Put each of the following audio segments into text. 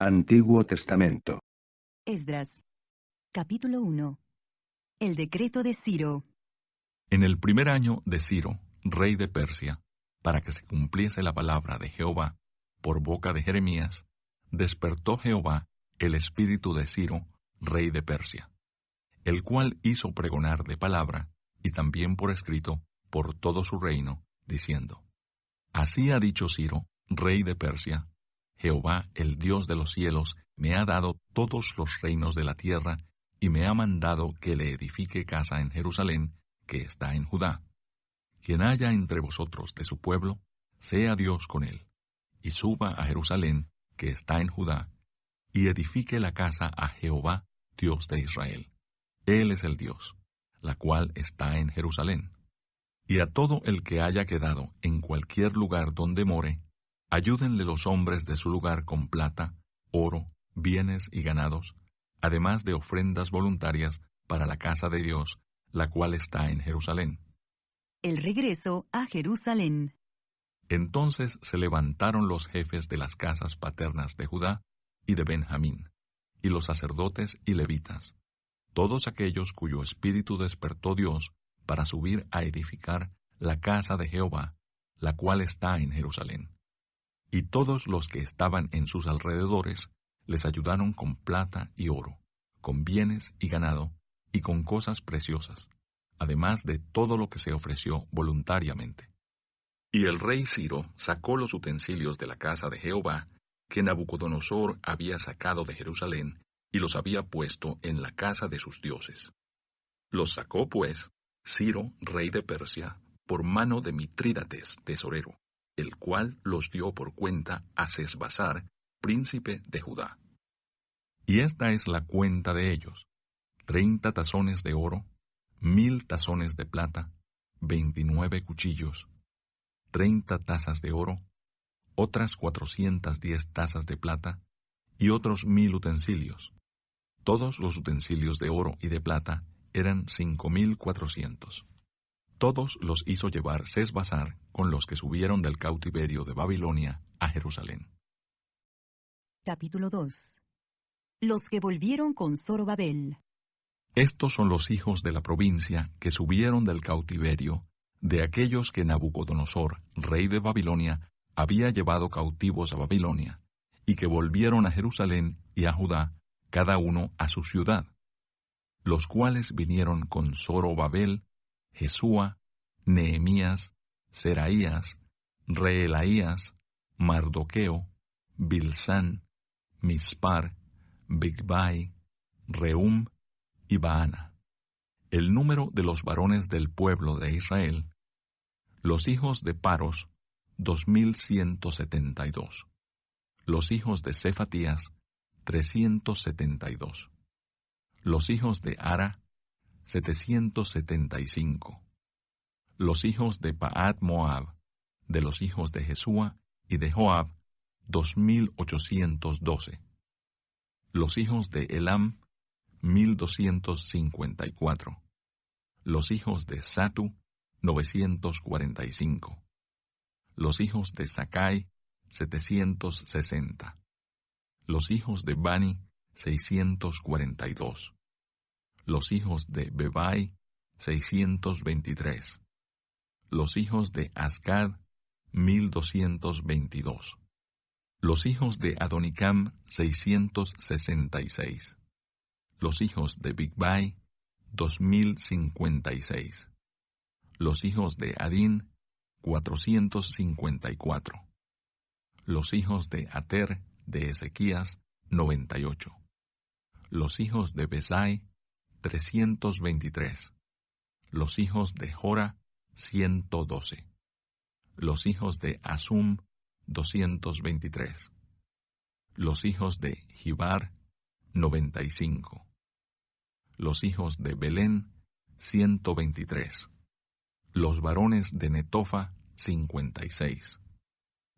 Antiguo Testamento. Esdras. Capítulo 1. El decreto de Ciro. En el primer año de Ciro, rey de Persia, para que se cumpliese la palabra de Jehová por boca de Jeremías, despertó Jehová el espíritu de Ciro, rey de Persia, el cual hizo pregonar de palabra, y también por escrito, por todo su reino, diciendo: Así ha dicho Ciro, rey de Persia: Jehová, el Dios de los cielos, me ha dado todos los reinos de la tierra, y me ha mandado que le edifique casa en Jerusalén, que está en Judá. Quien haya entre vosotros de su pueblo, sea Dios con él, y suba a Jerusalén, que está en Judá, y edifique la casa a Jehová, Dios de Israel. Él es el Dios, la cual está en Jerusalén. Y a todo el que haya quedado en cualquier lugar donde more, ayúdenle los hombres de su lugar con plata, oro, bienes y ganados, además de ofrendas voluntarias para la casa de Dios, la cual está en Jerusalén. El regreso a Jerusalén. Entonces se levantaron los jefes de las casas paternas de Judá y de Benjamín, y los sacerdotes y levitas, todos aquellos cuyo espíritu despertó Dios para subir a edificar la casa de Jehová, la cual está en Jerusalén. Y todos los que estaban en sus alrededores les ayudaron con plata y oro, con bienes y ganado, y con cosas preciosas, además de todo lo que se ofreció voluntariamente. Y el rey Ciro sacó los utensilios de la casa de Jehová, que Nabucodonosor había sacado de Jerusalén, y los había puesto en la casa de sus dioses. Los sacó, pues, Ciro, rey de Persia, por mano de Mitrídates, tesorero, el cual los dio por cuenta a Sesbazar, príncipe de Judá. Y esta es la cuenta de ellos: 30 tazones de oro, 1000 tazones de plata, 29 cuchillos, 30 tazas de oro, otras 410 tazas de plata, y otros 1000 utensilios. Todos los utensilios de oro y de plata eran 5400. Todos los hizo llevar Sesbazar con los que subieron del cautiverio de Babilonia a Jerusalén. Capítulo 2. Los que volvieron con Zorobabel. Estos son los hijos de la provincia que subieron del cautiverio, de aquellos que Nabucodonosor, rey de Babilonia, había llevado cautivos a Babilonia, y que volvieron a Jerusalén y a Judá, cada uno a su ciudad, los cuales vinieron con Zorobabel, Jesúa, Nehemías, Seraías, Reelaías, Mardoqueo, Bilsán, Mispar, Bigvai, Rehum y Baana. El número de los varones del pueblo de Israel, los hijos de Paros, 2172. Los hijos de Cefatías, 372. Los hijos de Ara, 775. Los hijos de Paat Moab, de los hijos de Jesúa y de Joab, 2812. Los hijos de Elam, 1254. Los hijos de Satu, 945. Los hijos de Sakai, 760. Los hijos de Bani, 642. Los hijos de Bebai, 623. Los hijos de Asgad, 1222. Los hijos de Adonicam, 666. Los hijos de Bigvai, 2056. Los hijos de Adín, 454. Los hijos de Ater de Ezequías, 98. Los hijos de Besai, 323. Los hijos de Jora, 112. Los hijos de Asum, 223. Los hijos de Gibar, 95. Los hijos de Belén, 123. Los varones de Netofa, 56.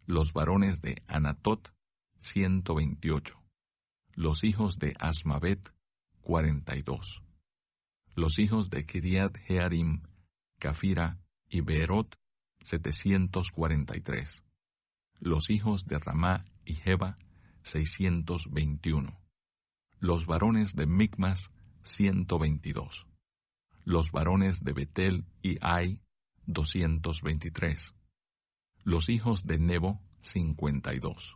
Los varones de Anatot, 128. Los hijos de Asmavet, 42. Los hijos de Kiriat Jearim, Cafira y Beerot, 743. Los hijos de Ramá y Jeba, 621. Los varones de Micmas, 122. Los varones de Betel y Ai, 223. Los hijos de Nebo, 52.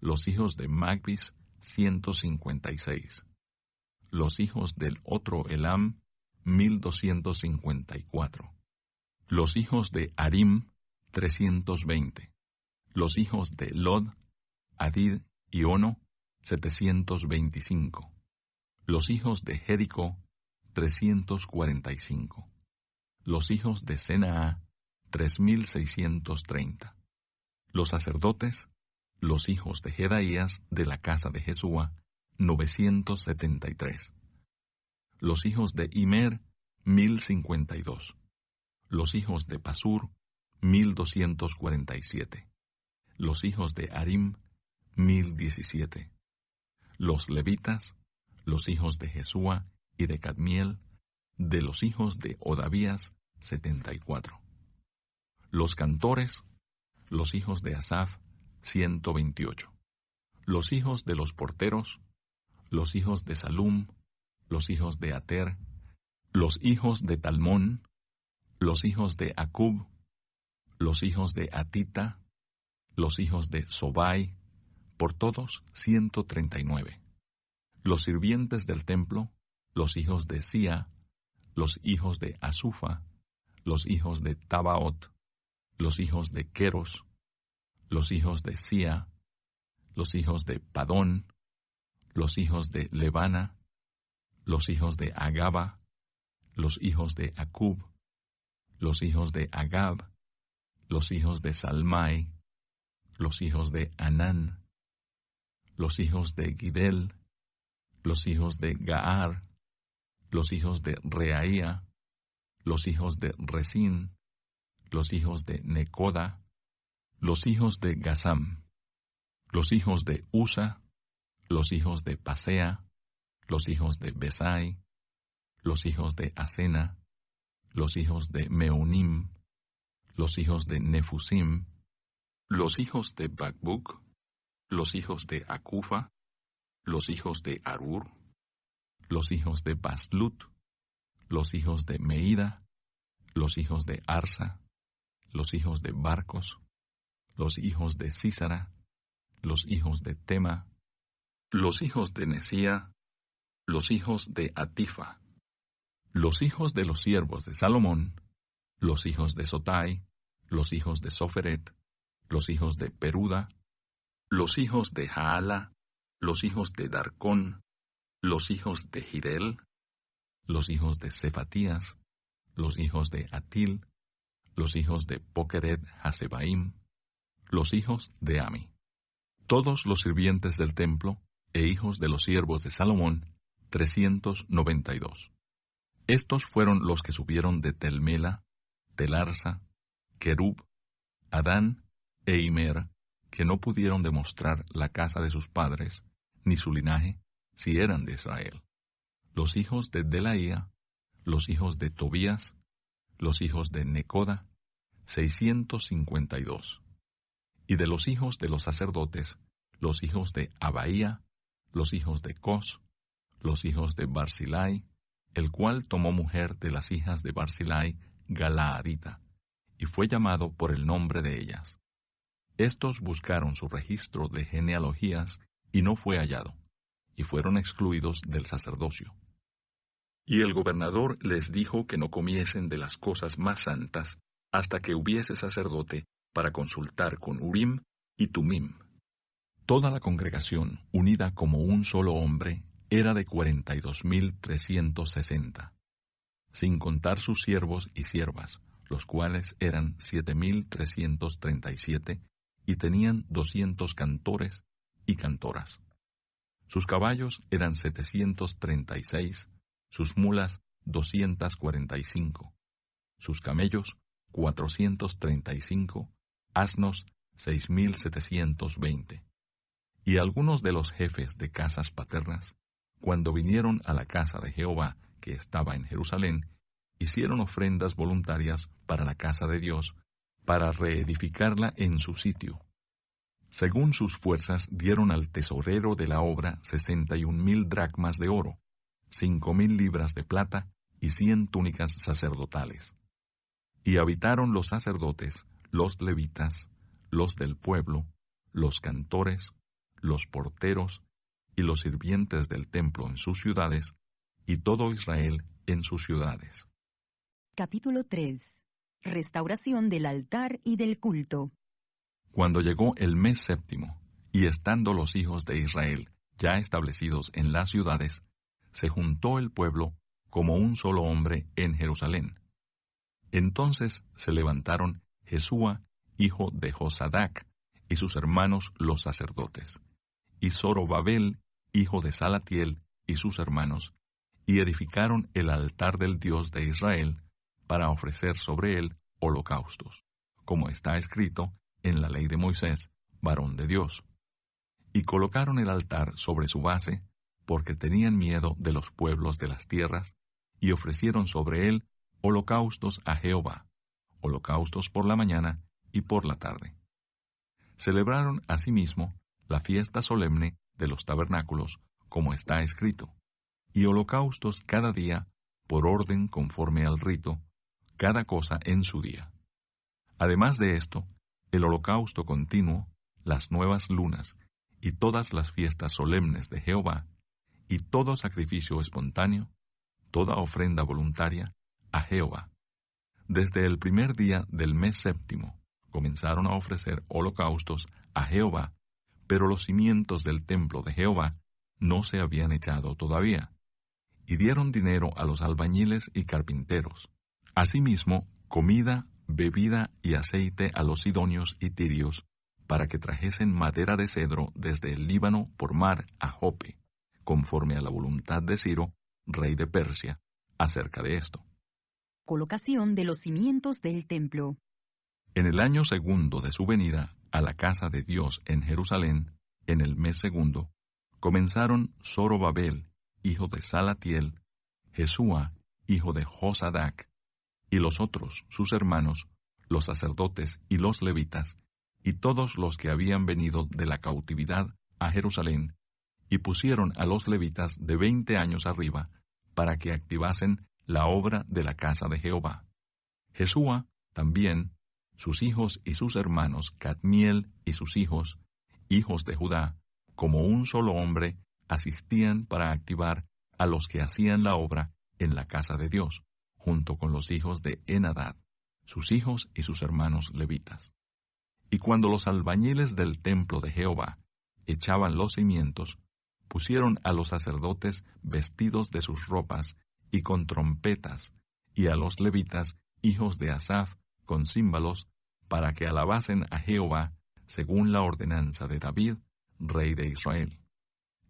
Los hijos de Magbis, 156. Los hijos del otro Elam, 1254. Los hijos de Arim, 320. Los hijos de Lod, Hadid y Ono, 725. Los hijos de Jericó, 345. Los hijos de Senaa, 3630. Los sacerdotes, los hijos de Jedaías de la casa de Jesúa, 973. Los hijos de Imer, 1052. Los hijos de Pasur, 1247. Los hijos de Arim, 1017. Los levitas, los hijos de Jesúa y de Cadmiel, de los hijos de Odavías, 74. Los cantores, los hijos de Asaf, 128. Los hijos de los porteros, los hijos de Salum, los hijos de Ater, los hijos de Talmón, los hijos de Acub, los hijos de Atita, los hijos de Sobai, por todos 139. Los sirvientes del templo, los hijos de Sia, los hijos de Asufa, los hijos de Tabaot, los hijos de Queros, los hijos de Sia, los hijos de Padón, los hijos de Levana, los hijos de Agaba, los hijos de Acub, los hijos de Agab, los hijos de Salmai, los hijos de Anán, los hijos de Gidel, los hijos de Gaar, los hijos de Reaía, los hijos de Resín, los hijos de Necoda, los hijos de Gazam, los hijos de Usa, los hijos de Pasea, los hijos de Besai, los hijos de Asena, los hijos de Meunim, los hijos de Nefusim, los hijos de Bakbuk, los hijos de Akufa, los hijos de Arur, los hijos de Baslut, los hijos de Meida, los hijos de Arsa, los hijos de Barcos, los hijos de Sísara, los hijos de Tema, los hijos de Nesía, los hijos de Atifa, los hijos de los siervos de Salomón, los hijos de Sotai, los hijos de Soferet, los hijos de Peruda, los hijos de Jaala, los hijos de Darcón, los hijos de Gidel, los hijos de Cefatías, los hijos de Atil, los hijos de Pokeret Hasebaim, los hijos de Ami. Todos los sirvientes del templo e hijos de los siervos de Salomón, 392. Estos fueron los que subieron de Telmela, Telarsa, Querub, Adán e Imer, que no pudieron demostrar la casa de sus padres, ni su linaje, si eran de Israel. Los hijos de Delaía, los hijos de Tobías, los hijos de Necoda, 652. Y de los hijos de los sacerdotes, los hijos de Abaía, los hijos de Cos, los hijos de Barzilai, el cual tomó mujer de las hijas de Barzilai, Galaadita, y fue llamado por el nombre de ellas. Estos buscaron su registro de genealogías y no fue hallado, y fueron excluidos del sacerdocio. Y el gobernador les dijo que no comiesen de las cosas más santas hasta que hubiese sacerdote para consultar con Urim y Tumim. Toda la congregación, unida como un solo hombre, era de 42,360, sin contar sus siervos y siervas, los cuales eran 7,337, y tenían 200 cantores y cantoras. Sus caballos eran 736, sus mulas 245, sus camellos 435, asnos 6,720. Y algunos de los jefes de casas paternas, cuando vinieron a la casa de Jehová, que estaba en Jerusalén, hicieron ofrendas voluntarias para la casa de Dios, para reedificarla en su sitio. Según sus fuerzas, dieron al tesorero de la obra 61,000 dracmas de oro, 5,000 libras de plata y 100 túnicas sacerdotales. Y habitaron los sacerdotes, los levitas, los del pueblo, los cantores, los porteros y los sirvientes del templo en sus ciudades, y todo Israel en sus ciudades. Capítulo 3. Restauración del altar y del culto. Cuando llegó el mes séptimo, y estando los hijos de Israel ya establecidos en las ciudades, se juntó el pueblo como un solo hombre en Jerusalén. Entonces se levantaron Jesúa, hijo de Josadac, y sus hermanos los sacerdotes, y Zorobabel, hijo de Salatiel, y sus hermanos, y edificaron el altar del Dios de Israel, para ofrecer sobre él holocaustos, como está escrito en la ley de Moisés, varón de Dios. Y colocaron el altar sobre su base, porque tenían miedo de los pueblos de las tierras, y ofrecieron sobre él holocaustos a Jehová, holocaustos por la mañana y por la tarde. Celebraron asimismo la fiesta solemne de los tabernáculos, como está escrito, y holocaustos cada día, por orden conforme al rito, cada cosa en su día. Además de esto, el holocausto continuo, las nuevas lunas, y todas las fiestas solemnes de Jehová, y todo sacrificio espontáneo, toda ofrenda voluntaria, a Jehová. Desde el primer día del mes séptimo, comenzaron a ofrecer holocaustos a Jehová, pero los cimientos del templo de Jehová no se habían echado todavía, y dieron dinero a los albañiles y carpinteros. Asimismo, comida, bebida y aceite a los sidonios y tirios, para que trajesen madera de cedro desde el Líbano por mar a Jope, conforme a la voluntad de Ciro, rey de Persia, acerca de esto. Colocación de los cimientos del templo. En el año segundo de su venida a la casa de Dios en Jerusalén, en el mes segundo, comenzaron Zorobabel, hijo de Salatiel, Jesúa, hijo de Josadac, y los otros, sus hermanos, los sacerdotes y los levitas, y todos los que habían venido de la cautividad a Jerusalén, y pusieron a los levitas de 20 años arriba, para que activasen la obra de la casa de Jehová. Jesúa también, sus hijos y sus hermanos, Cadmiel y sus hijos, hijos de Judá, como un solo hombre, asistían para activar a los que hacían la obra en la casa de Dios, junto con los hijos de Enadad, sus hijos y sus hermanos levitas. Y cuando los albañiles del templo de Jehová echaban los cimientos, pusieron a los sacerdotes vestidos de sus ropas y con trompetas, y a los levitas, hijos de Asaf, con címbalos, para que alabasen a Jehová, según la ordenanza de David, rey de Israel.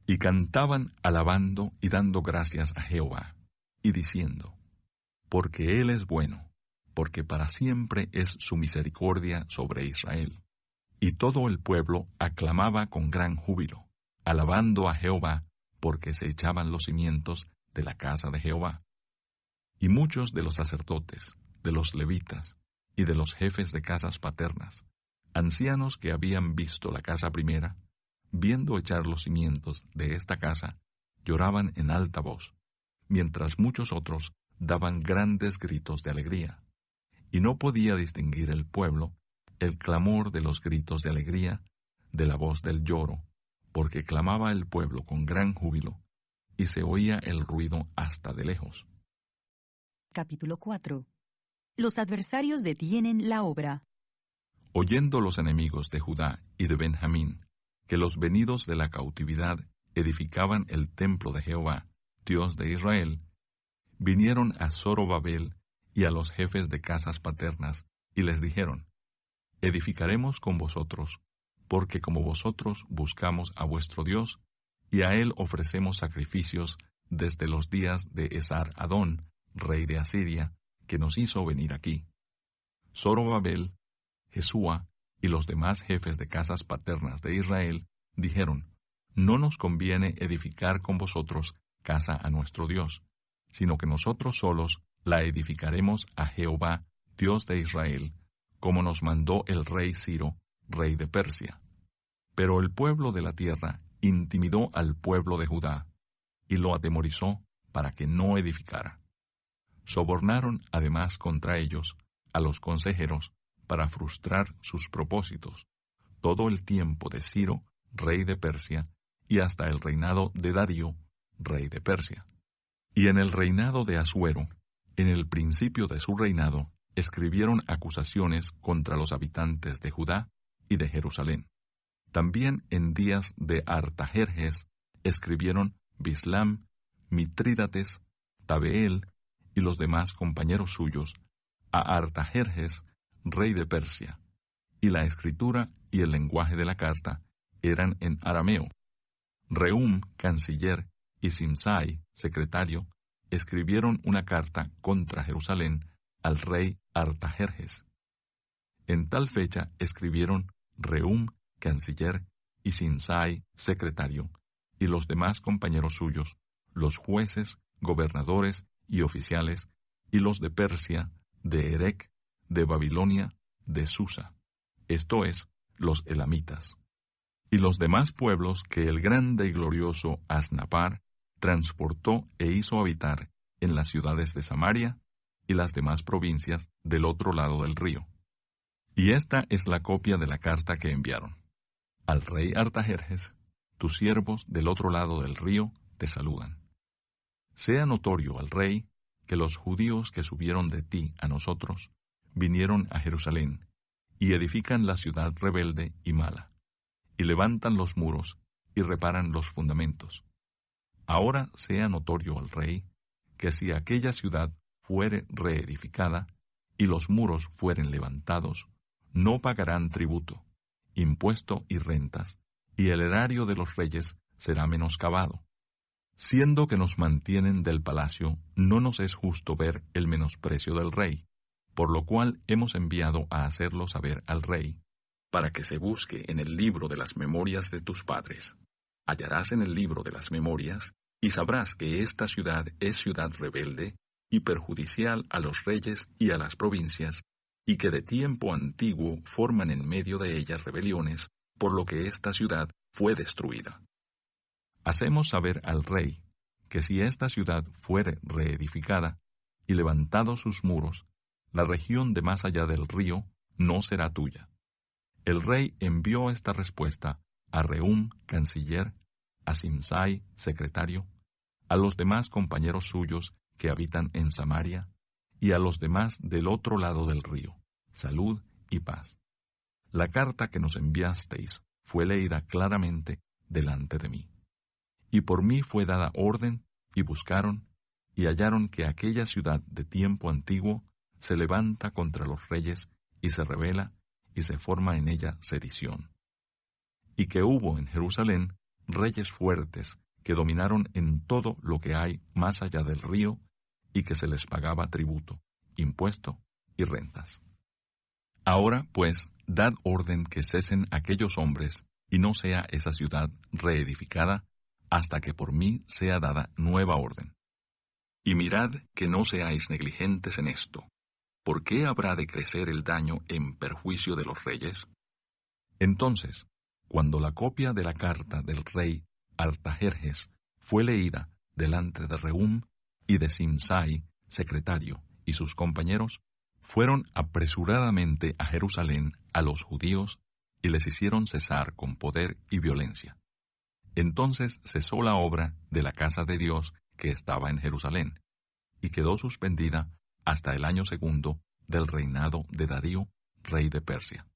Y cantaban alabando y dando gracias a Jehová, y diciendo, porque Él es bueno, porque para siempre es su misericordia sobre Israel. Y todo el pueblo aclamaba con gran júbilo, alabando a Jehová, porque se echaban los cimientos de la casa de Jehová. Y muchos de los sacerdotes, de los levitas, y de los jefes de casas paternas, ancianos que habían visto la casa primera, viendo echar los cimientos de esta casa, lloraban en alta voz, mientras muchos otros daban grandes gritos de alegría. Y no podía distinguir el pueblo el clamor de los gritos de alegría de la voz del lloro, porque clamaba el pueblo con gran júbilo, y se oía el ruido hasta de lejos. Capítulo 4. Los adversarios detienen la obra. Oyendo los enemigos de Judá y de Benjamín, que los venidos de la cautividad edificaban el templo de Jehová, Dios de Israel, vinieron a Zorobabel y a los jefes de casas paternas, y les dijeron, edificaremos con vosotros, porque como vosotros buscamos a vuestro Dios, y a él ofrecemos sacrificios desde los días de Esar-Adón, rey de Asiria, que nos hizo venir aquí. Zorobabel, Jesúa y los demás jefes de casas paternas de Israel dijeron, no nos conviene edificar con vosotros casa a nuestro Dios, sino que nosotros solos la edificaremos a Jehová, Dios de Israel, como nos mandó el rey Ciro, rey de Persia. Pero el pueblo de la tierra intimidó al pueblo de Judá, y lo atemorizó para que no edificara. Sobornaron además contra ellos a los consejeros para frustrar sus propósitos, todo el tiempo de Ciro, rey de Persia, y hasta el reinado de Darío, rey de Persia. Y en el reinado de Asuero, en el principio de su reinado, escribieron acusaciones contra los habitantes de Judá y de Jerusalén. También en días de Artajerjes escribieron Bislam, Mitrídates, Tabeel y los demás compañeros suyos a Artajerjes, rey de Persia, y la escritura y el lenguaje de la carta eran en arameo. Rehum, canciller, y Simsai, secretario, escribieron una carta contra Jerusalén al rey Artajerjes. En tal fecha escribieron Rehum, canciller, y Simsai, secretario, y los demás compañeros suyos, los jueces, gobernadores y oficiales, y los de Persia, de Erec, de Babilonia, de Susa, esto es, los elamitas, y los demás pueblos que el grande y glorioso Asnapar transportó e hizo habitar en las ciudades de Samaria y las demás provincias del otro lado del río. Y esta es la copia de la carta que enviaron. Al rey Artajerjes, tus siervos del otro lado del río te saludan. Sea notorio al rey que los judíos que subieron de ti a nosotros vinieron a Jerusalén y edifican la ciudad rebelde y mala, y levantan los muros y reparan los fundamentos. Ahora sea notorio al rey que si aquella ciudad fuere reedificada y los muros fueren levantados, no pagarán tributo, impuesto y rentas, y el erario de los reyes será menoscabado. Siendo que nos mantienen del palacio, no nos es justo ver el menosprecio del rey, por lo cual hemos enviado a hacerlo saber al rey, para que se busque en el libro de las memorias de tus padres. Hallarás en el libro de las memorias, y sabrás que esta ciudad es ciudad rebelde y perjudicial a los reyes y a las provincias, y que de tiempo antiguo forman en medio de ellas rebeliones, por lo que esta ciudad fue destruida. Hacemos saber al rey que si esta ciudad fuere reedificada y levantados sus muros, la región de más allá del río no será tuya. El rey envió esta respuesta a Rehum, canciller, a Simsai, secretario, a los demás compañeros suyos que habitan en Samaria, y a los demás del otro lado del río, salud y paz. La carta que nos enviasteis fue leída claramente delante de mí. Y por mí fue dada orden, y buscaron, y hallaron que aquella ciudad de tiempo antiguo se levanta contra los reyes, y se rebela, y se forma en ella sedición. Y que hubo en Jerusalén reyes fuertes que dominaron en todo lo que hay más allá del río, y que se les pagaba tributo, impuesto y rentas. Ahora, pues, dad orden que cesen aquellos hombres, y no sea esa ciudad reedificada, hasta que por mí sea dada nueva orden. Y mirad que no seáis negligentes en esto. ¿Por qué habrá de crecer el daño en perjuicio de los reyes? Entonces, cuando la copia de la carta del rey Artajerjes fue leída delante de Rehum y de Simsai, secretario, y sus compañeros, fueron apresuradamente a Jerusalén a los judíos y les hicieron cesar con poder y violencia. Entonces cesó la obra de la casa de Dios que estaba en Jerusalén, y quedó suspendida hasta el año 2 del reinado de Darío, rey de Persia.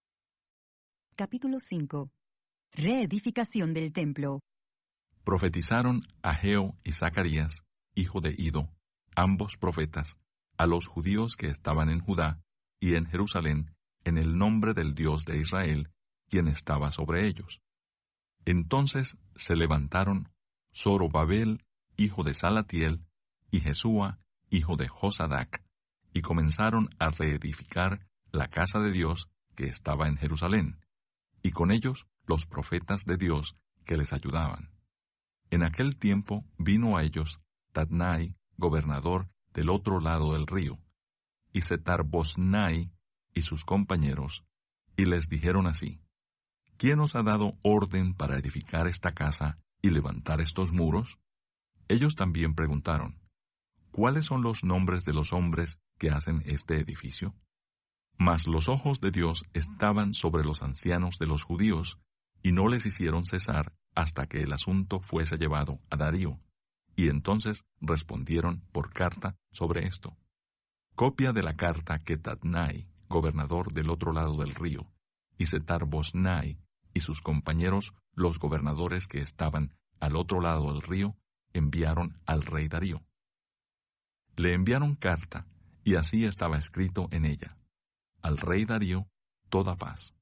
Capítulo 5. Reedificación del templo. Profetizaron Ageo y Zacarías, hijo de Ido, ambos profetas, a los judíos que estaban en Judá y en Jerusalén, en el nombre del Dios de Israel, quien estaba sobre ellos. Entonces se levantaron Zorobabel, hijo de Salatiel, y Jesúa, hijo de Josadac, y comenzaron a reedificar la casa de Dios que estaba en Jerusalén, y con ellos los profetas de Dios que les ayudaban. En aquel tiempo vino a ellos Tadnai, gobernador del otro lado del río, y Setar-Boznai y sus compañeros, y les dijeron así: ¿quién os ha dado orden para edificar esta casa y levantar estos muros? Ellos también preguntaron, ¿cuáles son los nombres de los hombres que hacen este edificio? Mas los ojos de Dios estaban sobre los ancianos de los judíos, y no les hicieron cesar hasta que el asunto fuese llevado a Darío, y entonces respondieron por carta sobre esto. Copia de la carta que Tatnai, gobernador del otro lado del río, y Setar-Boznai y sus compañeros, los gobernadores que estaban al otro lado del río, enviaron al rey Darío. Le enviaron carta, y así estaba escrito en ella: al rey Darío, toda paz.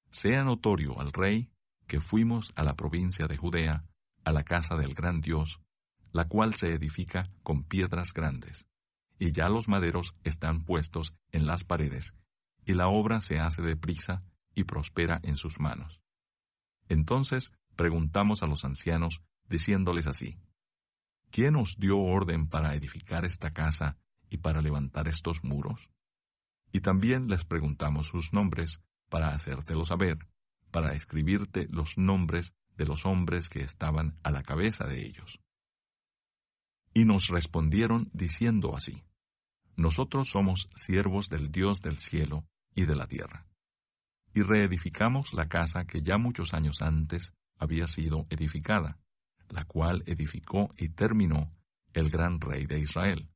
Sea notorio al rey que fuimos a la provincia de Judea, a la casa del gran Dios, la cual se edifica con piedras grandes, y ya los maderos están puestos en las paredes, y la obra se hace deprisa y prospera en sus manos. Entonces preguntamos a los ancianos, diciéndoles así: ¿quién os dio orden para edificar esta casa y para levantar estos muros? Y también les preguntamos sus nombres, para hacértelo saber, para escribirte los nombres de los hombres que estaban a la cabeza de ellos. Y nos respondieron diciendo así: nosotros somos siervos del Dios del cielo y de la tierra. Y reedificamos la casa que ya muchos años antes había sido edificada, la cual edificó y terminó el gran rey de Israel.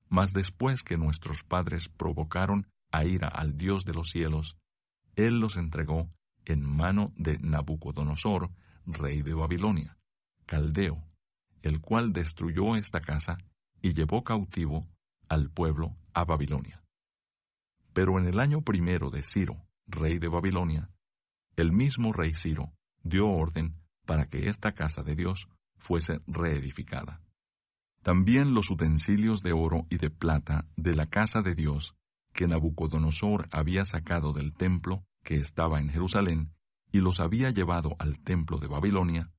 Mas después que nuestros padres provocaron a ira al Dios de los cielos, Él los entregó en mano de Nabucodonosor, rey de Babilonia, caldeo, el cual destruyó esta casa y llevó cautivo al pueblo a Babilonia. Pero en el año 1 de Ciro, rey de Babilonia, el mismo rey Ciro dio orden para que esta casa de Dios fuese reedificada. También los utensilios de oro y de plata de la casa de Dios que Nabucodonosor había sacado del templo que estaba en Jerusalén y los había llevado al templo de Babilonia,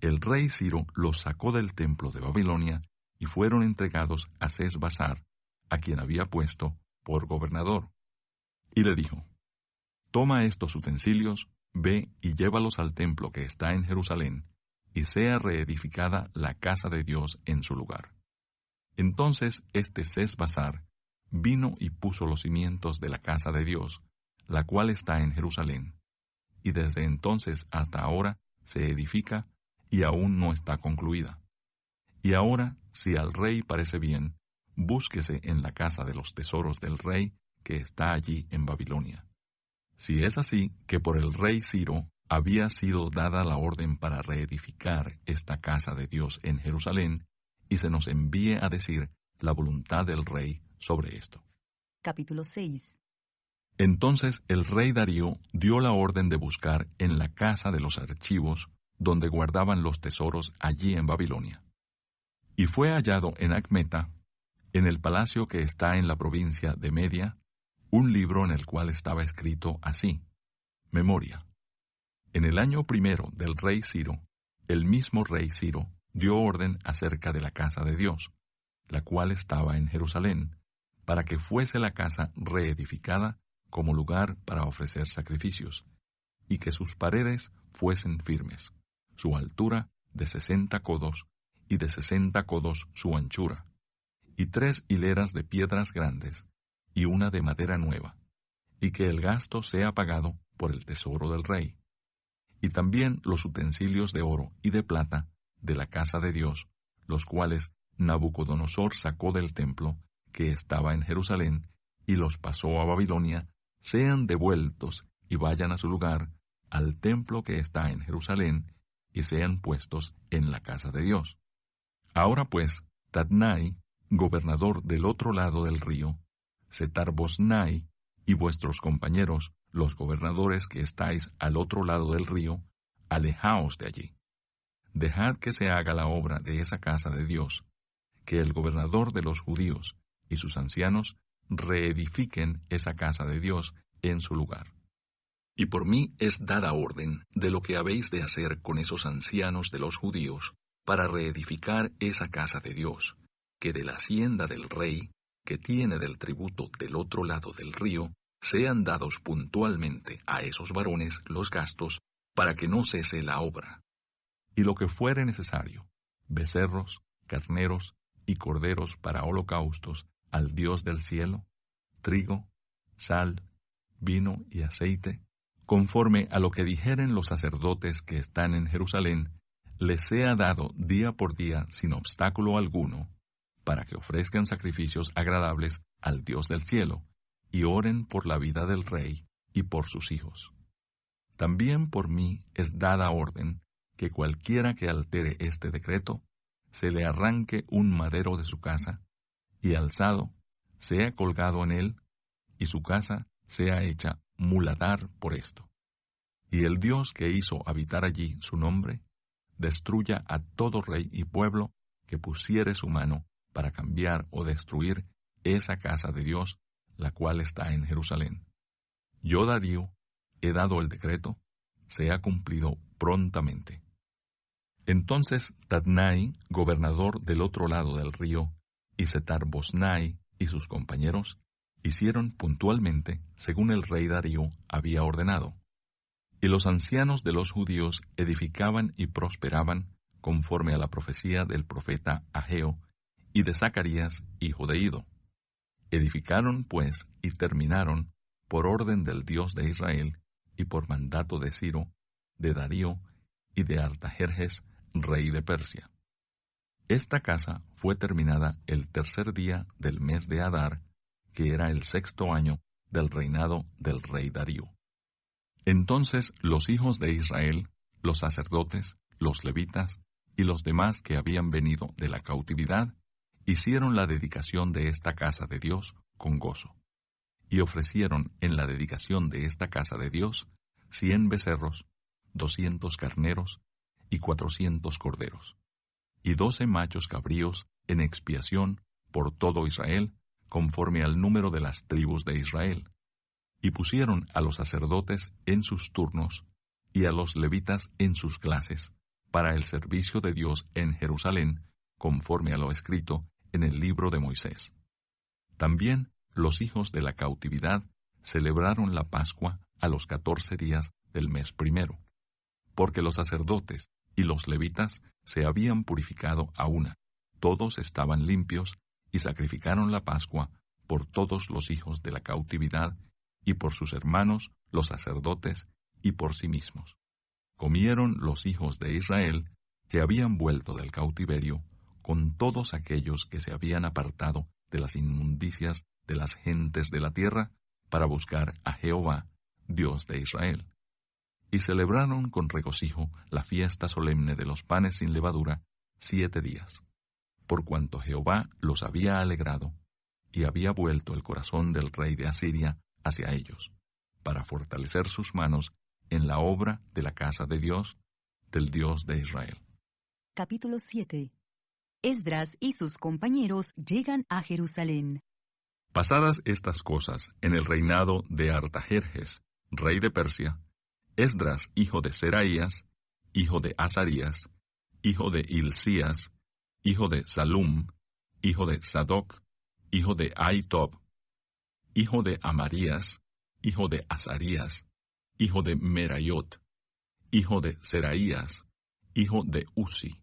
el rey Ciro los sacó del templo de Babilonia y fueron entregados a Sesbazar, a quien había puesto por gobernador. Y le dijo: toma estos utensilios, ve y llévalos al templo que está en Jerusalén, y sea reedificada la casa de Dios en su lugar. Entonces este Sesbazar vino y puso los cimientos de la casa de Dios, la cual está en Jerusalén, y desde entonces hasta ahora se edifica y aún no está concluida. Y ahora, si al rey parece bien, búsquese en la casa de los tesoros del rey que está allí en Babilonia. Si es así que por el rey Ciro había sido dada la orden para reedificar esta casa de Dios en Jerusalén, y se nos envíe a decir la voluntad del rey sobre esto. Capítulo 6. Entonces el rey Darío dio la orden de buscar en la casa de los archivos, donde guardaban los tesoros allí en Babilonia. Y fue hallado en Acmeta, en el palacio que está en la provincia de Media, un libro en el cual estaba escrito así: Memoria. En el año 1 del rey Ciro, el mismo rey Ciro dio orden acerca de la casa de Dios, la cual estaba en Jerusalén, para que fuese la casa reedificada como lugar para ofrecer sacrificios, y que sus paredes fuesen firmes, su altura de 60 codos, y de 60 codos su anchura, y 3 hileras de piedras grandes, y una de madera nueva, y que el gasto sea pagado por el tesoro del rey. Y también los utensilios de oro y de plata de la casa de Dios, los cuales Nabucodonosor sacó del templo que estaba en Jerusalén y los pasó a Babilonia, sean devueltos y vayan a su lugar, al templo que está en Jerusalén, y sean puestos en la casa de Dios. Ahora pues, Tatnai, gobernador del otro lado del río, Setar-Boznai y vuestros compañeros, los gobernadores que estáis al otro lado del río, alejaos de allí. Dejad que se haga la obra de esa casa de Dios, que el gobernador de los judíos y sus ancianos reedifiquen esa casa de Dios en su lugar. Y por mí es dada orden de lo que habéis de hacer con esos ancianos de los judíos para reedificar esa casa de Dios, que de la hacienda del rey, que tiene del tributo del otro lado del río, sean dados puntualmente a esos varones los gastos para que no cese la obra. Y lo que fuere necesario, becerros, carneros y corderos para holocaustos al Dios del cielo, trigo, sal, vino y aceite, conforme a lo que dijeren los sacerdotes que están en Jerusalén, les sea dado día por día sin obstáculo alguno, para que ofrezcan sacrificios agradables al Dios del cielo, y oren por la vida del rey y por sus hijos. También por mí es dada orden que cualquiera que altere este decreto, se le arranque un madero de su casa, y alzado, sea colgado en él, y su casa sea hecha muladar por esto. Y el Dios que hizo habitar allí su nombre, destruya a todo rey y pueblo que pusiere su mano para cambiar o destruir esa casa de Dios, la cual está en Jerusalén. Yo, Darío, he dado el decreto, sea cumplido prontamente. Entonces Tadnai, gobernador del otro lado del río, y Setar-Boznai y sus compañeros, hicieron puntualmente según el rey Darío había ordenado. Y los ancianos de los judíos edificaban y prosperaban conforme a la profecía del profeta Ageo y de Zacarías, hijo de Ido. Edificaron, pues, y terminaron, por orden del Dios de Israel, y por mandato de Ciro, de Darío y de Artajerjes, rey de Persia. Esta casa fue terminada el tercer día del mes de Adar, que era el 6º año del reinado del rey Darío. Entonces los hijos de Israel, los sacerdotes, los levitas y los demás que habían venido de la cautividad, hicieron la dedicación de esta casa de Dios con gozo, y ofrecieron en la dedicación de esta casa de Dios 100 becerros, 200 carneros y 400 corderos, y 12 machos cabríos en expiación por todo Israel, conforme al número de las tribus de Israel. Y pusieron a los sacerdotes en sus turnos, y a los levitas en sus clases, para el servicio de Dios en Jerusalén, conforme a lo escrito en el libro de Moisés. También los hijos de la cautividad celebraron la Pascua a los 14 días del mes primero, porque los sacerdotes y los levitas se habían purificado a una, todos estaban limpios, y sacrificaron la Pascua por todos los hijos de la cautividad, y por sus hermanos los sacerdotes, y por sí mismos. Comieron los hijos de Israel, que habían vuelto del cautiverio, con todos aquellos que se habían apartado de las inmundicias de las gentes de la tierra, para buscar a Jehová, Dios de Israel. Y celebraron con regocijo la fiesta solemne de los panes sin levadura 7 días, por cuanto Jehová los había alegrado, y había vuelto el corazón del rey de Asiria hacia ellos, para fortalecer sus manos en la obra de la casa de Dios, del Dios de Israel. Capítulo 7. Esdras y sus compañeros llegan a Jerusalén. Pasadas estas cosas en el reinado de Artajerjes, rey de Persia, Esdras, hijo de Seraías, hijo de Azarías, hijo de Hilcías, hijo de Salum, hijo de Sadoc, hijo de Ahitob, hijo de Amarías, hijo de Azarías, hijo de Merayot, hijo de Seraías, hijo de Uzi,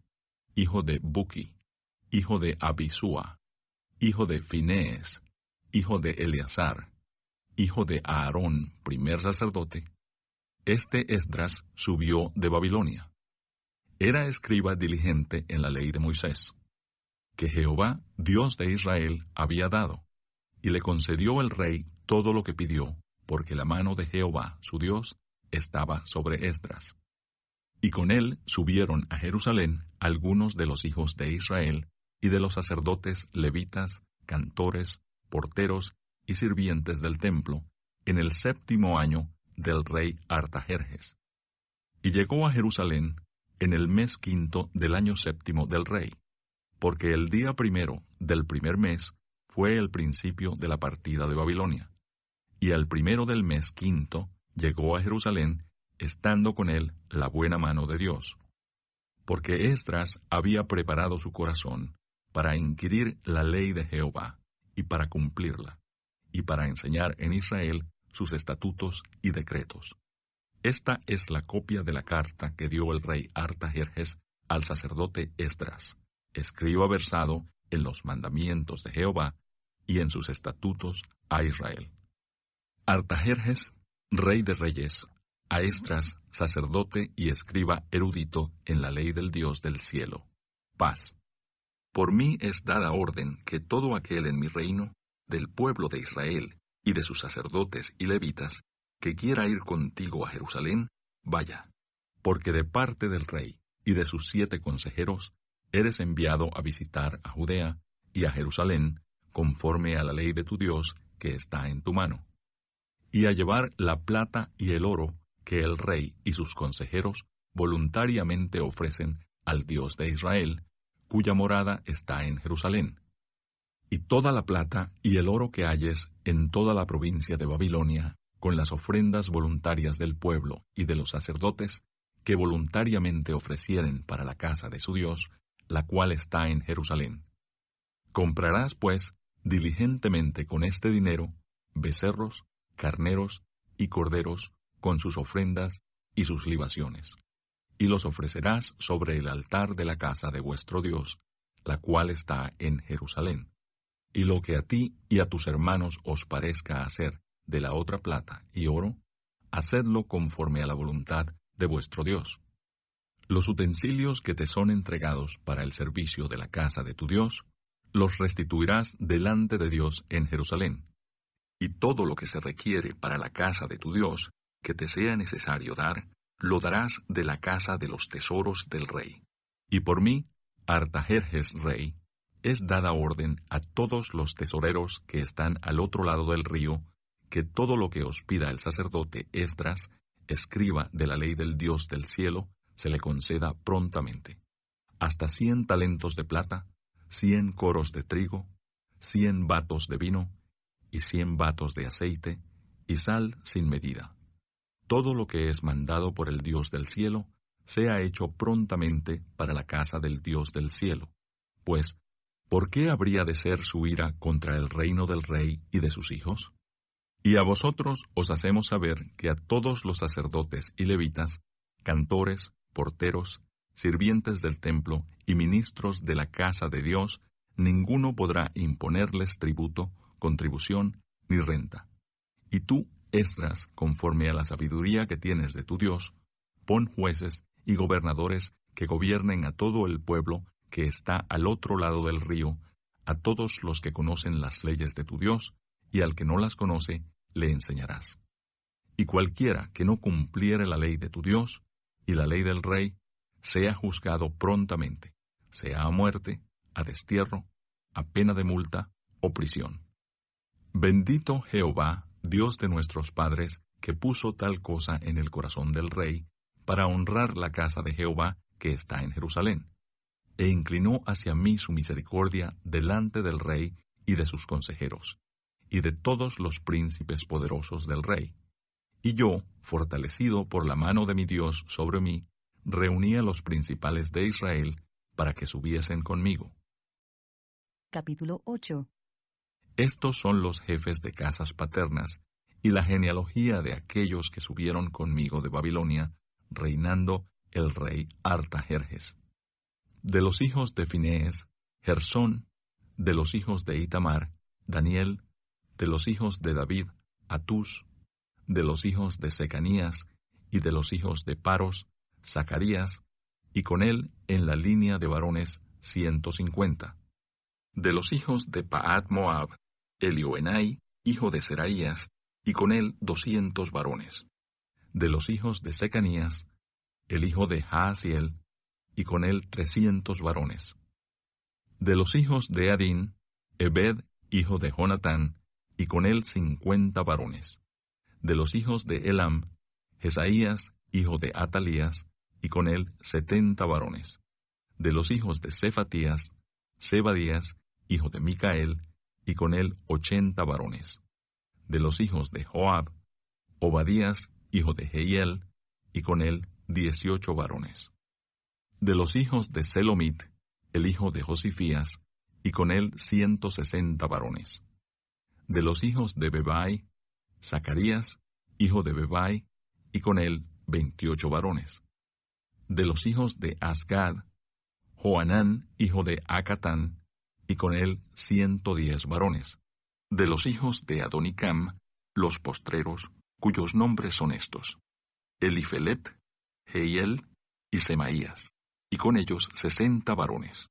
hijo de Buki, hijo de Abisúa, hijo de Finees, hijo de Eleazar, hijo de Aarón, primer sacerdote. Este Esdras subió de Babilonia. Era escriba diligente en la ley de Moisés, que Jehová, Dios de Israel, había dado, y le concedió el rey todo lo que pidió, porque la mano de Jehová, su Dios, estaba sobre Esdras. Y con él subieron a Jerusalén algunos de los hijos de Israel y de los sacerdotes levitas, cantores, porteros y sirvientes del templo, en el 7º año del rey Artajerjes. Y llegó a Jerusalén en el mes 5 del año 7 del rey, porque el día 1 del primer mes fue el principio de la partida de Babilonia. Y al 1 del mes 5 llegó a Jerusalén, estando con él la buena mano de Dios. Porque Esdras había preparado su corazón para inquirir la ley de Jehová, y para cumplirla, y para enseñar en Israel sus estatutos y decretos. Esta es la copia de la carta que dio el rey Artajerjes al sacerdote Esdras, escriba versado en los mandamientos de Jehová y en sus estatutos a Israel. Artajerjes, rey de reyes, a Esdras, sacerdote y escriba erudito en la ley del Dios del cielo. Paz. Por mí es dada orden que todo aquel en mi reino, del pueblo de Israel y de sus sacerdotes y levitas, que quiera ir contigo a Jerusalén, vaya, porque de parte del rey y de sus 7 consejeros, eres enviado a visitar a Judea y a Jerusalén, conforme a la ley de tu Dios que está en tu mano, y a llevar la plata y el oro que el rey y sus consejeros voluntariamente ofrecen al Dios de Israel, cuya morada está en Jerusalén. Y toda la plata y el oro que halles en toda la provincia de Babilonia, con las ofrendas voluntarias del pueblo y de los sacerdotes, que voluntariamente ofrecieren para la casa de su Dios, la cual está en Jerusalén. Comprarás, pues, diligentemente con este dinero, becerros, carneros y corderos, con sus ofrendas y sus libaciones, y los ofrecerás sobre el altar de la casa de vuestro Dios, la cual está en Jerusalén. Y lo que a ti y a tus hermanos os parezca hacer de la otra plata y oro, hacedlo conforme a la voluntad de vuestro Dios. Los utensilios que te son entregados para el servicio de la casa de tu Dios, los restituirás delante de Dios en Jerusalén. Y todo lo que se requiere para la casa de tu Dios, que te sea necesario dar, lo darás de la casa de los tesoros del rey. Y por mí, Artajerjes rey, es dada orden a todos los tesoreros que están al otro lado del río, que todo lo que os pida el sacerdote Esdras, escriba de la ley del Dios del cielo, se le conceda prontamente. Hasta 100 talentos de plata, 100 coros de trigo, 100 batos de vino, y 100 batos de aceite, y sal sin medida. Todo lo que es mandado por el Dios del cielo, sea hecho prontamente para la casa del Dios del cielo. Pues, ¿por qué habría de ser su ira contra el reino del rey y de sus hijos? Y a vosotros os hacemos saber que a todos los sacerdotes y levitas, cantores, porteros, sirvientes del templo y ministros de la casa de Dios, ninguno podrá imponerles tributo, contribución ni renta. Y tú, Esdras, conforme a la sabiduría que tienes de tu Dios, pon jueces y gobernadores que gobiernen a todo el pueblo que está al otro lado del río, a todos los que conocen las leyes de tu Dios, y al que no las conoce, le enseñarás. Y cualquiera que no cumpliere la ley de tu Dios y la ley del rey, sea juzgado prontamente, sea a muerte, a destierro, a pena de multa o prisión. Bendito Jehová, Dios de nuestros padres, que puso tal cosa en el corazón del rey, para honrar la casa de Jehová que está en Jerusalén, e inclinó hacia mí su misericordia delante del rey y de sus consejeros, y de todos los príncipes poderosos del rey. Y yo, fortalecido por la mano de mi Dios sobre mí, reuní a los principales de Israel para que subiesen conmigo. Capítulo 8. Estos son los jefes de casas paternas y la genealogía de aquellos que subieron conmigo de Babilonia, reinando el rey Artajerjes. De los hijos de Finees, Gersón; de los hijos de Itamar, Daniel; de los hijos de David, Atús; de los hijos de Secanías, y de los hijos de Paros, Zacarías, y con él en la línea de varones 150. De los hijos de Pahat Moab, Elioenai, hijo de Seraías, y con él 200 varones. De los hijos de Secanías, el hijo de Jaasiel, y con él 300 varones. De los hijos de Adín, Ebed, hijo de Jonatán, y con él 50 varones. De los hijos de Elam, Jesaías, hijo de Atalías, y con él 70 varones. De los hijos de Cefatías, Zebadías, hijo de Micael, y con él 80 varones. De los hijos de Joab, Obadías, hijo de Jehiel, y con él 18 varones. De los hijos de Selomit, el hijo de Josifías, y con él 160 varones. De los hijos de Bebai, Zacarías, hijo de Bebai, y con él 28 varones. De los hijos de Azgad, Johanán, hijo de Acatán, y con él 110 varones. De los hijos de Adonicam, los postreros, cuyos nombres son estos: Elifelet, Jehiel y Semaías, y con ellos 60 varones.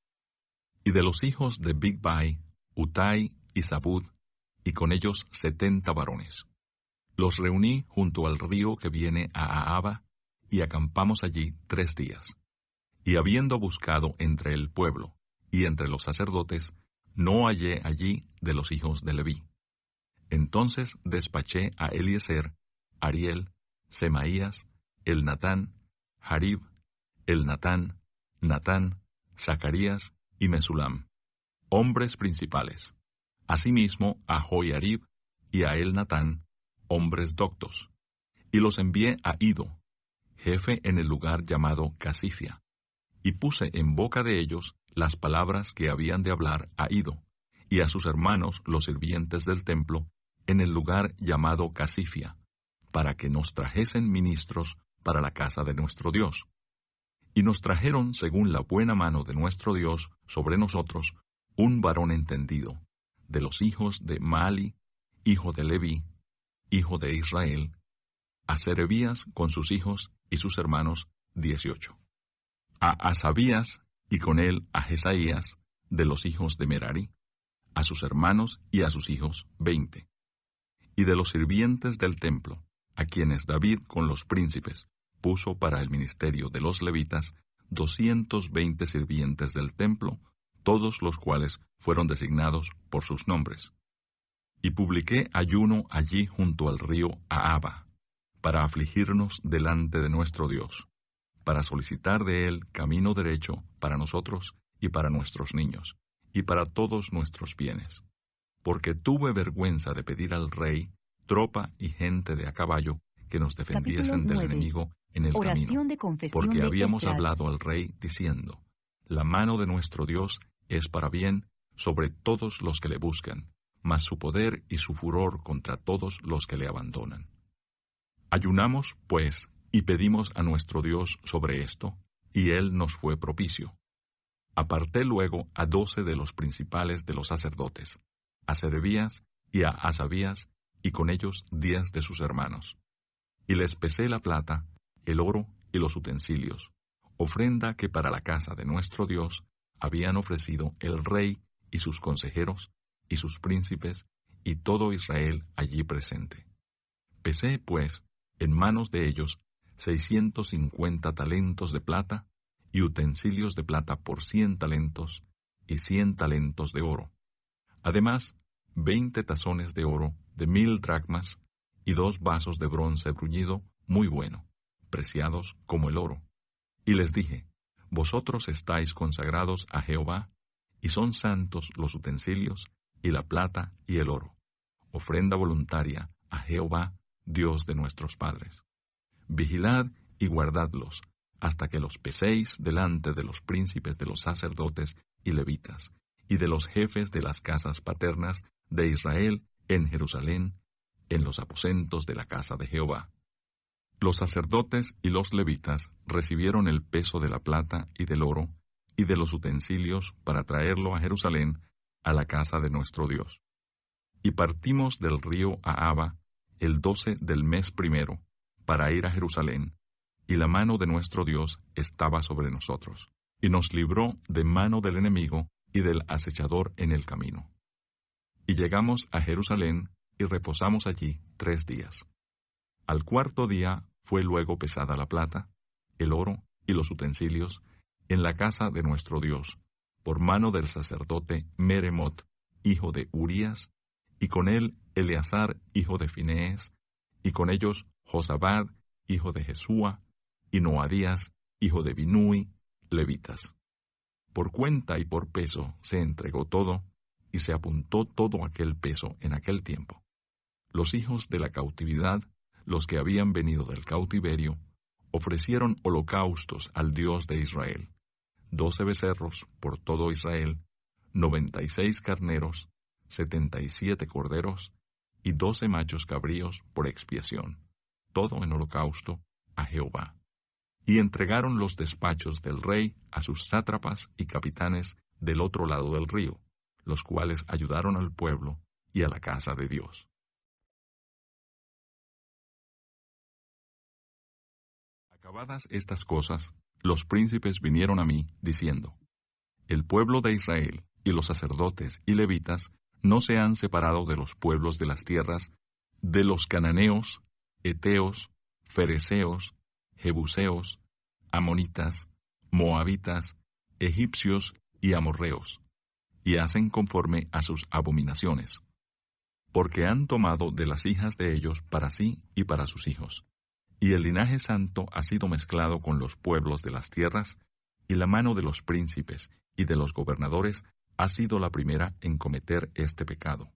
Y de los hijos de Bigvai, Utai y Zabud, y con ellos 70 varones. Los reuní junto al río que viene a Ahava, y acampamos allí 3 días. Y habiendo buscado entre el pueblo y entre los sacerdotes, no hallé allí de los hijos de Leví. Entonces despaché a Eliezer, Ariel, Semaías, Elnatán, Jarib, Elnatán, Natán, Zacarías y Mesulam, hombres principales. Asimismo a Joiarib y a Elnatán, hombres doctos. Y los envié a Ido, jefe en el lugar llamado Casifia, y puse en boca de ellos las palabras que habían de hablar a Ido, y a sus hermanos los sirvientes del templo, en el lugar llamado Casifia, para que nos trajesen ministros para la casa de nuestro Dios. Y nos trajeron, según la buena mano de nuestro Dios sobre nosotros, un varón entendido, de los hijos de Maali, hijo de Leví, hijo de Israel, a Serebías con sus hijos y sus hermanos 18. A Asabías, y con él a Jesaías, de los hijos de Merari, a sus hermanos y a sus hijos 20. Y de los sirvientes del templo, a quienes David con los príncipes puso para el ministerio de los levitas, 220 sirvientes del templo, todos los cuales fueron designados por sus nombres. Y publiqué ayuno allí junto al río Ahava, para afligirnos delante de nuestro Dios, para solicitar de él camino derecho para nosotros y para nuestros niños, y para todos nuestros bienes. Porque tuve vergüenza de pedir al rey tropa y gente de a caballo que nos defendiesen del enemigo en el camino, porque habíamos hablado al rey diciendo: la mano de nuestro Dios es para bien sobre todos los que le buscan, mas su poder y su furor contra todos los que le abandonan. Ayunamos, pues, y pedimos a nuestro Dios sobre esto, y él nos fue propicio. Aparté luego a 12 de los principales de los sacerdotes, a Serebías y a Asabías, y con ellos 10 de sus hermanos. Y les pesé la plata, el oro y los utensilios, ofrenda que para la casa de nuestro Dios habían ofrecido el rey y sus consejeros, y sus príncipes, y todo Israel allí presente. Pesé, pues, en manos de ellos 650 talentos de plata, y utensilios de plata por 100 talentos, y 100 talentos de oro. Además, 20 tazones de oro de 1000 dracmas, y 2 vasos de bronce bruñido muy bueno, preciados como el oro. Y les dije: vosotros estáis consagrados a Jehová, y son santos los utensilios, y la plata y el oro, ofrenda voluntaria a Jehová, Dios de nuestros padres. Vigilad y guardadlos, hasta que los peséis delante de los príncipes de los sacerdotes y levitas, y de los jefes de las casas paternas de Israel en Jerusalén, en los aposentos de la casa de Jehová. Los sacerdotes y los levitas recibieron el peso de la plata y del oro, y de los utensilios para traerlo a Jerusalén, a la casa de nuestro Dios. Y partimos del río Ahava el 12 del mes primero, para ir a Jerusalén, y la mano de nuestro Dios estaba sobre nosotros, y nos libró de mano del enemigo y del acechador en el camino. Y llegamos a Jerusalén, y reposamos allí 3 días. Al 4º día fue luego pesada la plata, el oro y los utensilios, en la casa de nuestro Dios, por mano del sacerdote Meremot, hijo de Urías, y con él Eleazar, hijo de Finees, y con ellos Josabad, hijo de Jesúa, y Noadías, hijo de Binui, levitas. Por cuenta y por peso se entregó todo, y se apuntó todo aquel peso en aquel tiempo. Los hijos de la cautividad, los que habían venido del cautiverio, ofrecieron holocaustos al Dios de Israel: 12 becerros por todo Israel, 96 carneros, 77 corderos, y 12 machos cabríos por expiación, todo en holocausto a Jehová. Y entregaron los despachos del rey a sus sátrapas y capitanes del otro lado del río, los cuales ayudaron al pueblo y a la casa de Dios. Acabadas estas cosas, los príncipes vinieron a mí, diciendo: El pueblo de Israel y los sacerdotes y levitas no se han separado de los pueblos de las tierras, de los cananeos, heteos, fereceos, jebuseos, amonitas, moabitas, egipcios y amorreos, y hacen conforme a sus abominaciones, porque han tomado de las hijas de ellos para sí y para sus hijos. Y el linaje santo ha sido mezclado con los pueblos de las tierras, y la mano de los príncipes y de los gobernadores ha sido la primera en cometer este pecado.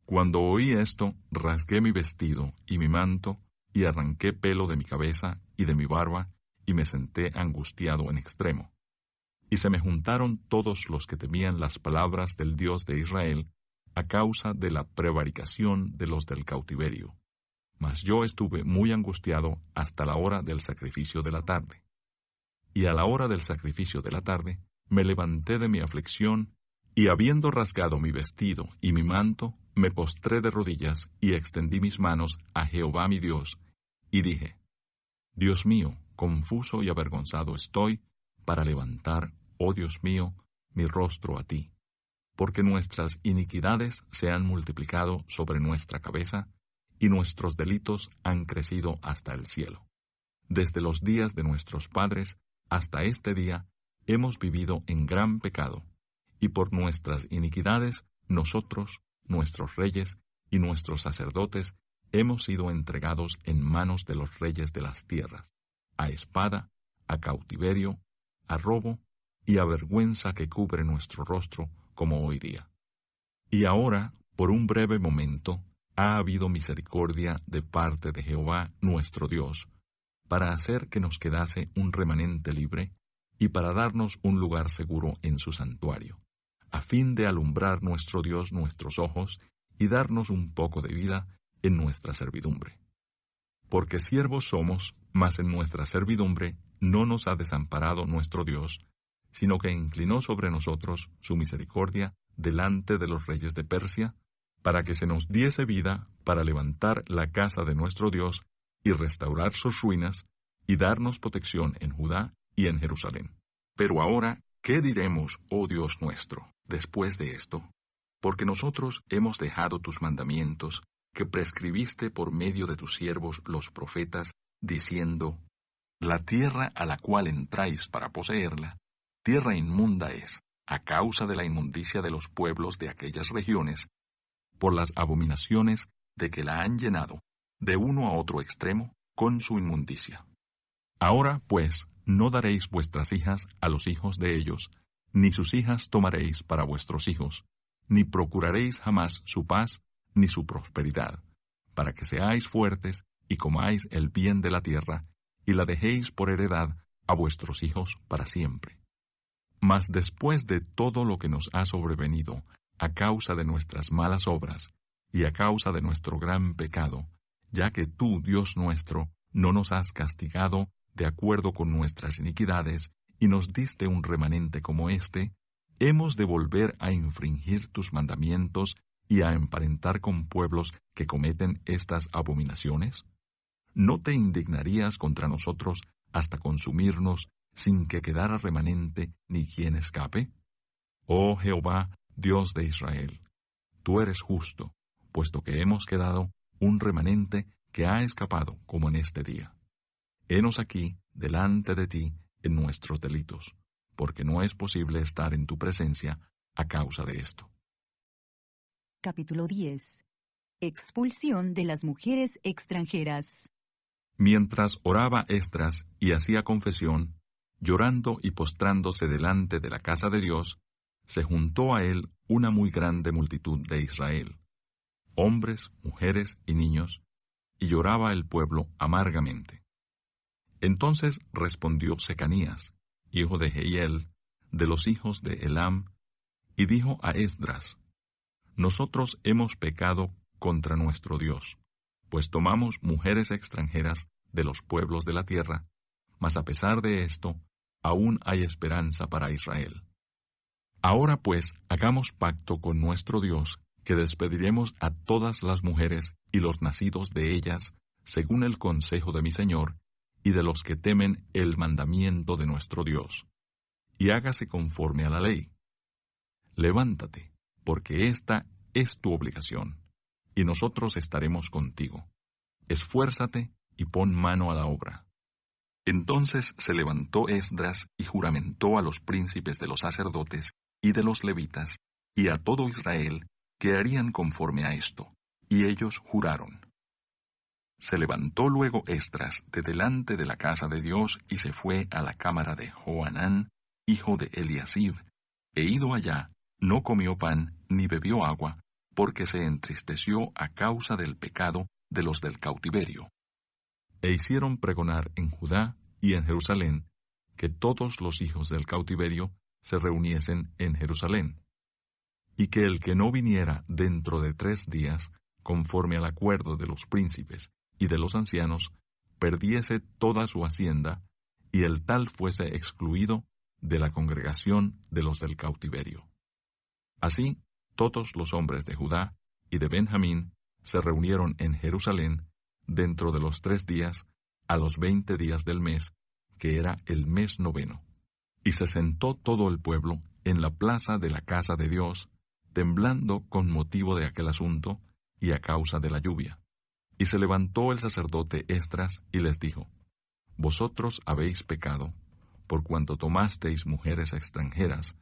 Cuando oí esto, rasgué mi vestido y mi manto, y arranqué pelo de mi cabeza y de mi barba, y me senté angustiado en extremo. Y se me juntaron todos los que temían las palabras del Dios de Israel, a causa de la prevaricación de los del cautiverio. Mas yo estuve muy angustiado hasta la hora del sacrificio de la tarde. Y a la hora del sacrificio de la tarde, me levanté de mi aflicción, y habiendo rasgado mi vestido y mi manto, me postré de rodillas y extendí mis manos a Jehová mi Dios, y dije: Dios mío, confuso y avergonzado estoy, para levantar, oh Dios mío, mi rostro a ti, porque nuestras iniquidades se han multiplicado sobre nuestra cabeza, y nuestros delitos han crecido hasta el cielo. Desde los días de nuestros padres hasta este día hemos vivido en gran pecado, y por nuestras iniquidades nosotros, nuestros reyes y nuestros sacerdotes hemos sido entregados en manos de los reyes de las tierras, a espada, a cautiverio, a robo y a vergüenza que cubre nuestro rostro como hoy día. Y ahora, por un breve momento, ha habido misericordia de parte de Jehová nuestro Dios, para hacer que nos quedase un remanente libre y para darnos un lugar seguro en su santuario, a fin de alumbrar nuestro Dios nuestros ojos y darnos un poco de vida en nuestra servidumbre. Porque siervos somos, mas en nuestra servidumbre no nos ha desamparado nuestro Dios, sino que inclinó sobre nosotros su misericordia delante de los reyes de Persia, para que se nos diese vida para levantar la casa de nuestro Dios y restaurar sus ruinas, y darnos protección en Judá y en Jerusalén. Pero ahora, ¿qué diremos, oh Dios nuestro, después de esto? Porque nosotros hemos dejado tus mandamientos, que prescribiste por medio de tus siervos los profetas, diciendo: La tierra a la cual entráis para poseerla, tierra inmunda es, a causa de la inmundicia de los pueblos de aquellas regiones, por las abominaciones de que la han llenado, de uno a otro extremo, con su inmundicia. Ahora, pues, no daréis vuestras hijas a los hijos de ellos, ni sus hijas tomaréis para vuestros hijos, ni procuraréis jamás su paz, ni su prosperidad, para que seáis fuertes y comáis el bien de la tierra, y la dejéis por heredad a vuestros hijos para siempre. Mas después de todo lo que nos ha sobrevenido, a causa de nuestras malas obras, y a causa de nuestro gran pecado, ya que tú, Dios nuestro, no nos has castigado de acuerdo con nuestras iniquidades, y nos diste un remanente como este, ¿hemos de volver a infringir tus mandamientos y a emparentar con pueblos que cometen estas abominaciones? ¿No te indignarías contra nosotros hasta consumirnos sin que quedara remanente ni quien escape? Oh Jehová, Dios de Israel, tú eres justo, puesto que hemos quedado un remanente que ha escapado como en este día. Henos aquí, delante de ti, en nuestros delitos, porque no es posible estar en tu presencia a causa de esto. Capítulo 10. Expulsión de las mujeres extranjeras. Mientras oraba Esdras y hacía confesión, llorando y postrándose delante de la casa de Dios, se juntó a él una muy grande multitud de Israel, hombres, mujeres y niños, y lloraba el pueblo amargamente. Entonces respondió Secanías, hijo de Jehiel, de los hijos de Elam, y dijo a Esdras: Nosotros hemos pecado contra nuestro Dios, pues tomamos mujeres extranjeras de los pueblos de la tierra, mas a pesar de esto, aún hay esperanza para Israel. Ahora pues, hagamos pacto con nuestro Dios, que despediremos a todas las mujeres y los nacidos de ellas, según el consejo de mi Señor, y de los que temen el mandamiento de nuestro Dios. Y hágase conforme a la ley. Levántate, porque esta es tu obligación, y nosotros estaremos contigo. Esfuérzate y pon mano a la obra. Entonces se levantó Esdras y juramentó a los príncipes de los sacerdotes y de los levitas, y a todo Israel, que harían conforme a esto, y ellos juraron. Se levantó luego Esdras de delante de la casa de Dios y se fue a la cámara de Johanán, hijo de Eliasib, e ido allá, no comió pan ni bebió agua, porque se entristeció a causa del pecado de los del cautiverio. E hicieron pregonar en Judá y en Jerusalén que todos los hijos del cautiverio se reuniesen en Jerusalén, y que el que no viniera dentro de 3 días, conforme al acuerdo de los príncipes y de los ancianos, perdiese toda su hacienda, y el tal fuese excluido de la congregación de los del cautiverio. Así, todos los hombres de Judá y de Benjamín se reunieron en Jerusalén dentro de los 3 días, a los 20 días del mes, que era el mes 9. Y se sentó todo el pueblo en la plaza de la casa de Dios, temblando con motivo de aquel asunto y a causa de la lluvia. Y se levantó el sacerdote Esdras y les dijo: Vosotros habéis pecado, por cuanto tomasteis mujeres extranjeras,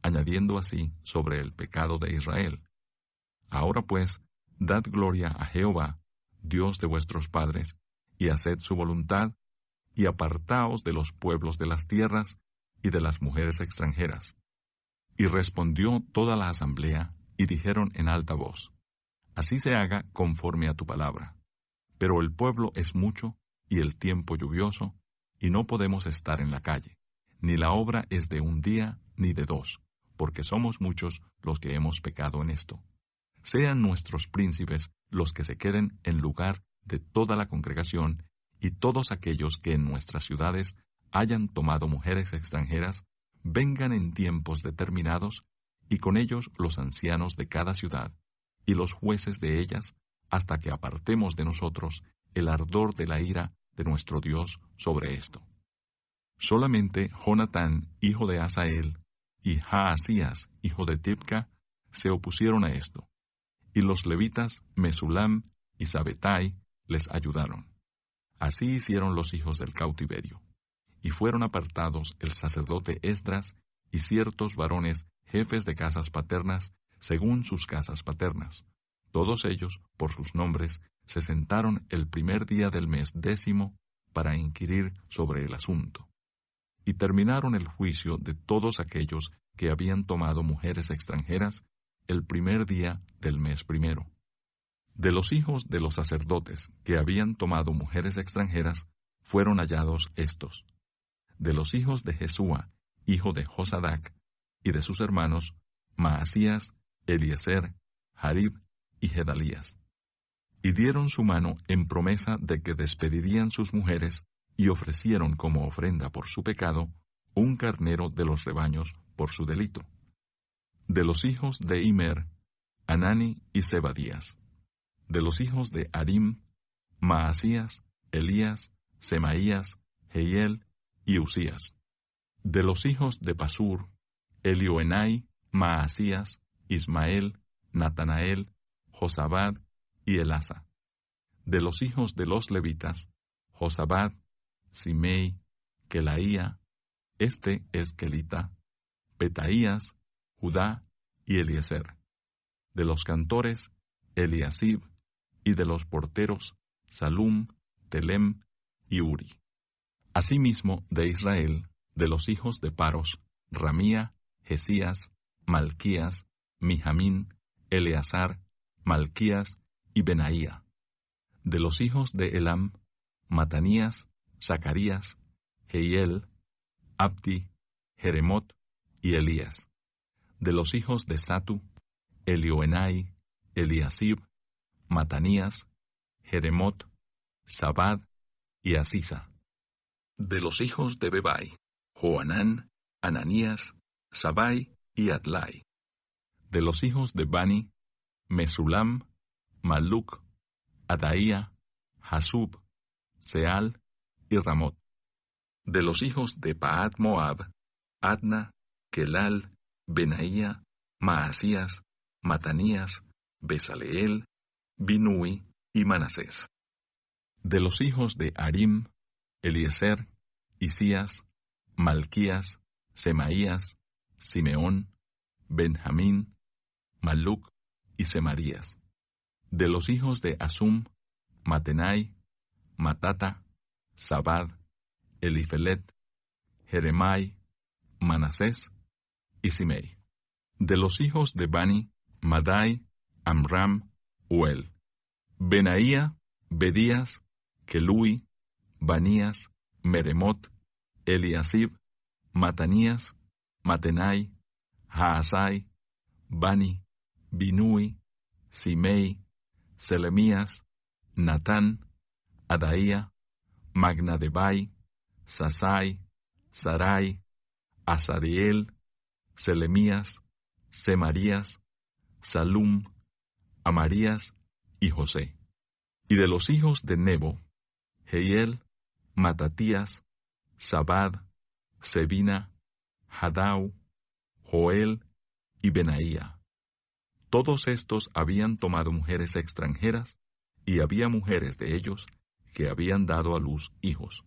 añadiendo así sobre el pecado de Israel. Ahora pues, dad gloria a Jehová, Dios de vuestros padres, y haced su voluntad, y apartaos de los pueblos de las tierras y de las mujeres extranjeras. Y respondió toda la asamblea, y dijeron en alta voz: Así se haga conforme a tu palabra. Pero el pueblo es mucho, y el tiempo lluvioso, y no podemos estar en la calle, ni la obra es de 1 día ni de 2, porque somos muchos los que hemos pecado en esto. Sean nuestros príncipes los que se queden en lugar de toda la congregación, y todos aquellos que en nuestras ciudades hayan tomado mujeres extranjeras, vengan en tiempos determinados, y con ellos los ancianos de cada ciudad, y los jueces de ellas, hasta que apartemos de nosotros el ardor de la ira de nuestro Dios sobre esto. Solamente Jonatán, hijo de Asael, y Jaasías, hijo de Tibca, se opusieron a esto, y los levitas Mesulam y Sabetai les ayudaron. Así hicieron los hijos del cautiverio, y fueron apartados el sacerdote Esdras y ciertos varones jefes de casas paternas, según sus casas paternas. Todos ellos, por sus nombres, se sentaron el primer día del mes 10 para inquirir sobre el asunto. Y terminaron el juicio de todos aquellos que habían tomado mujeres extranjeras el primer día del mes 1. De los hijos de los sacerdotes que habían tomado mujeres extranjeras, fueron hallados estos: de los hijos de Jesúa, hijo de Josadac, y de sus hermanos, Maasías, Eliezer, Jarib y Gedalías. Y dieron su mano en promesa de que despedirían sus mujeres, y ofrecieron como ofrenda por su pecado un carnero de los rebaños por su delito. De los hijos de Immer, Anani y Zebadías. De los hijos de Harim, Maasías, Elías, Semaías, Jehiel y Usías. De los hijos de Pasur, Elioenai, Maasías, Ismael, Natanael, Josabad y Elasa. De los hijos de los levitas, Josabad, Simei, Kelaía, este es Kelita, Petaías, Judá y Eliezer. De los cantores, Eliasib, y de los porteros, Salum, Telem y Uri. Asimismo, de Israel, de los hijos de Paros, Ramía, Jesías, Malquías, Mijamín, Eleazar, Malquías y Benaía. De los hijos de Elam, Matanías, Zacarías, Jehiel, Abdi, Jeremot y Elías. De los hijos de Satu, Elioenai, Eliasib, Matanías, Jeremot, Zabad y Asisa. De los hijos de Bebai, Joanán, Ananías, Sabai y Adlai. De los hijos de Bani, Mesulam, Maluc, Adaía, Hasub, Seal y Ramot. De los hijos de Pahat Moab, Adna, Kelal, Benaía, Maasías, Matanías, Besaleel, Binui y Manasés. De los hijos de Harim, Eliezer, Isías, Malquías, Semaías, Simeón, Benjamín, Maluc y Semarías. De los hijos de Asum, Matenai, Matata, Zabad, Elifelet, Jeremai, Manasés y Simei. De los hijos de Bani, Madai, Amram, Uel. Benaía, Bedías, Kelui, Banías, Meremot, Eliasib, Matanías, Matenai, Haasai, Bani, Binui, Simei, Selemías, Natán, Adaía, Magnadebai, Sasai, Sarai, Asariel, Selemías, Semarías, Salum, Amarías y José. Y de los hijos de Nebo, Jehiel, Matatías, Zabad, Sebina, Hadau, Joel y Benaía. Todos estos habían tomado mujeres extranjeras, y había mujeres de ellos que habían dado a luz hijos.